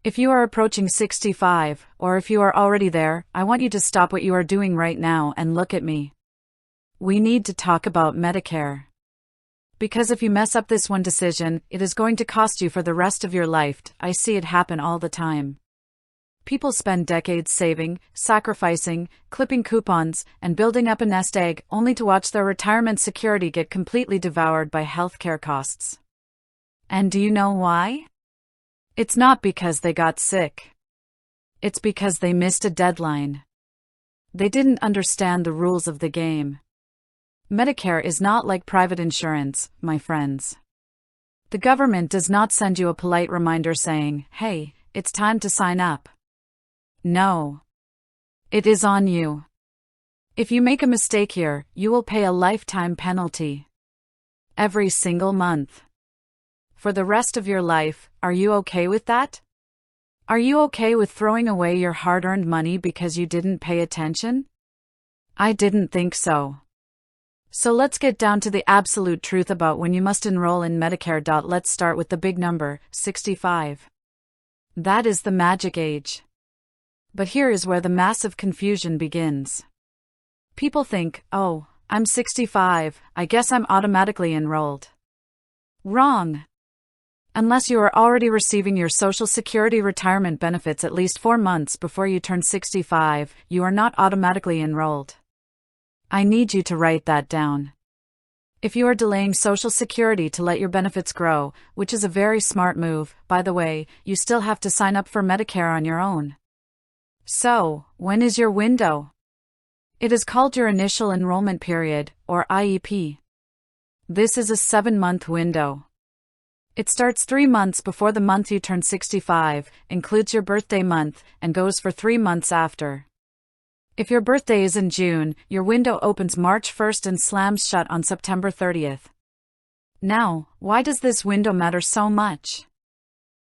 If you are approaching 65, or if you are already there, I want you to stop what you are doing right now and look at me. We need to talk about Medicare. Because if you mess up this one decision, it is going to cost you for the rest of your life. I see it happen all the time. People spend decades saving, sacrificing, clipping coupons, and building up a nest egg, only to watch their retirement security get completely devoured by healthcare costs. And do you know why? It's not because they got sick. It's because they missed a deadline. They didn't understand the rules of the game. Medicare is not like private insurance, my friends. The government does not send you a polite reminder saying, "Hey, it's time to sign up." No. It is on you. If you make a mistake here, you will pay a lifetime penalty. Every single month. For the rest of your life, are you okay with that? Are you okay with throwing away your hard-earned money because you didn't pay attention? I didn't think so. So let's get down to the absolute truth about when you must enroll in Medicare. Let's start with the big number, 65. That is the magic age. But here is where the massive confusion begins. People think, oh, I'm 65, I guess I'm automatically enrolled. Wrong. Unless you are already receiving your Social Security retirement benefits at least 4 months before you turn 65, you are not automatically enrolled. I need you to write that down. If you are delaying Social Security to let your benefits grow, which is a very smart move, by the way, you still have to sign up for Medicare on your own. So, when is your window? It is called your Initial Enrollment Period, or IEP. This is a 7-month window. It starts 3 months before the month you turn 65, includes your birthday month, and goes for 3 months after. If your birthday is in June, your window opens March 1st and slams shut on September 30th. Now, why does this window matter so much?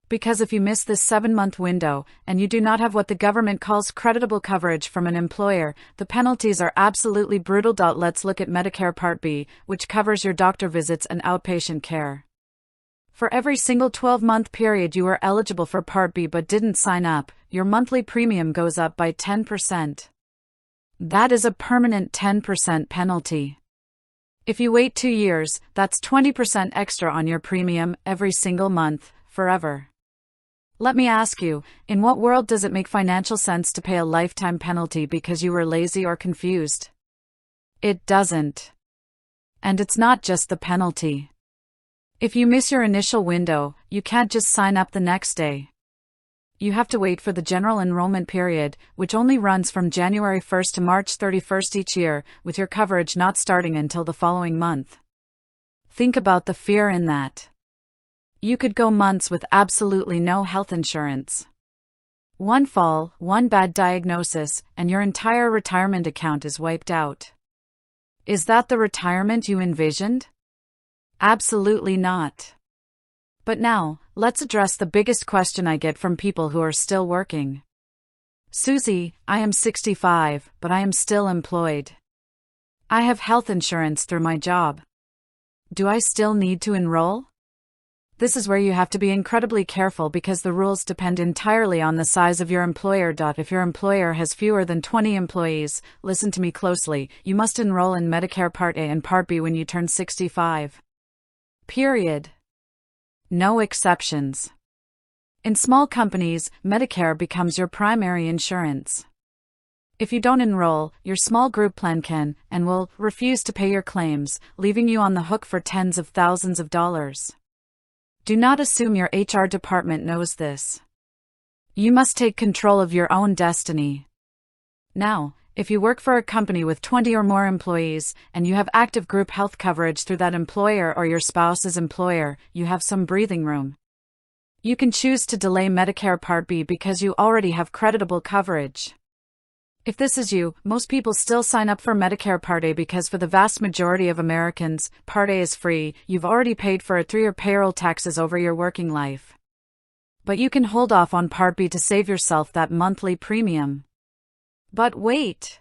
Because if you miss this 7-month window, and you do not have what the government calls creditable coverage from an employer, the penalties are absolutely brutal. Let's look at Medicare Part B, which covers your doctor visits and outpatient care. For every single 12-month period you are eligible for Part B but didn't sign up, your monthly premium goes up by 10%. That is a permanent 10% penalty. If you wait 2 years, that's 20% extra on your premium every single month, forever. Let me ask you, in what world does it make financial sense to pay a lifetime penalty because you were lazy or confused? It doesn't. And it's not just the penalty. If you miss your initial window, you can't just sign up the next day. You have to wait for the general enrollment period, which only runs from January 1st to March 31st each year, with your coverage not starting until the following month. Think about the fear in that. You could go months with absolutely no health insurance. One fall, one bad diagnosis, and your entire retirement account is wiped out. Is that the retirement you envisioned? Absolutely not. But now, let's address the biggest question I get from people who are still working. Susie, I am 65, but I am still employed. I have health insurance through my job. Do I still need to enroll? This is where you have to be incredibly careful because the rules depend entirely on the size of your employer. If your employer has fewer than 20 employees, listen to me closely, you must enroll in Medicare Part A and Part B when you turn 65. Period. No exceptions. In small companies, Medicare becomes your primary insurance. If you don't enroll, your small group plan can, and will, refuse to pay your claims, leaving you on the hook for tens of thousands of dollars. Do not assume your HR department knows this. You must take control of your own destiny. Now, if you work for a company with 20 or more employees, and you have active group health coverage through that employer or your spouse's employer, you have some breathing room. You can choose to delay Medicare Part B because you already have creditable coverage. If this is you, most people still sign up for Medicare Part A because for the vast majority of Americans, Part A is free, you've already paid for it through your payroll taxes over your working life. But you can hold off on Part B to save yourself that monthly premium. But wait!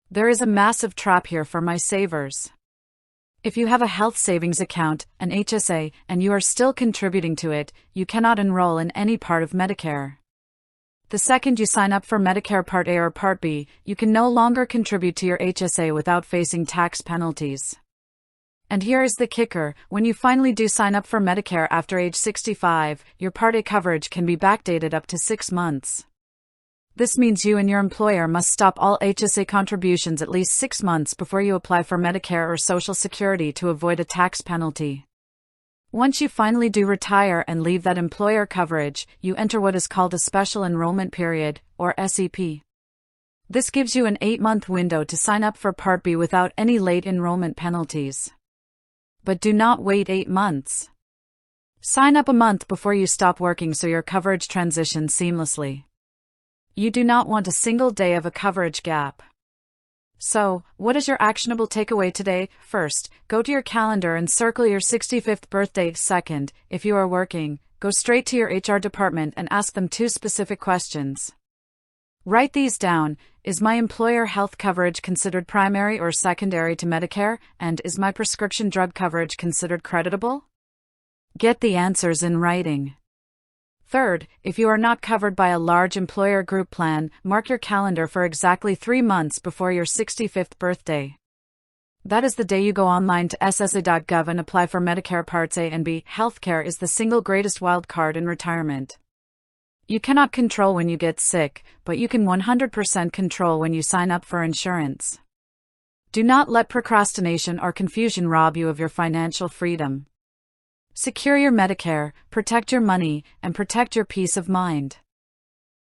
There is a massive trap here for my savers. If you have a health savings account, an HSA, and you are still contributing to it, you cannot enroll in any part of Medicare. The second you sign up for Medicare Part A or Part B, you can no longer contribute to your HSA without facing tax penalties. And here is the kicker: when you finally do sign up for Medicare after age 65, your Part A coverage can be backdated up to 6 months. This means you and your employer must stop all HSA contributions at least 6 months before you apply for Medicare or Social Security to avoid a tax penalty. Once you finally do retire and leave that employer coverage, you enter what is called a Special Enrollment Period, or SEP. This gives you an 8-month window to sign up for Part B without any late enrollment penalties. But do not wait 8 months. Sign up a month before you stop working so your coverage transitions seamlessly. You do not want a single day of a coverage gap. So, what is your actionable takeaway today? First, go to your calendar and circle your 65th birthday. Second, if you are working, go straight to your HR department and ask them 2 specific questions. Write these down: is my employer health coverage considered primary or secondary to Medicare, and is my prescription drug coverage considered creditable? Get the answers in writing. Third, if you are not covered by a large employer group plan, mark your calendar for exactly 3 months before your 65th birthday. That is the day you go online to ssa.gov and apply for Medicare Parts A and B. Healthcare is the single greatest wild card in retirement. You cannot control when you get sick, but you can 100% control when you sign up for insurance. Do not let procrastination or confusion rob you of your financial freedom. Secure your Medicare, protect your money, and protect your peace of mind.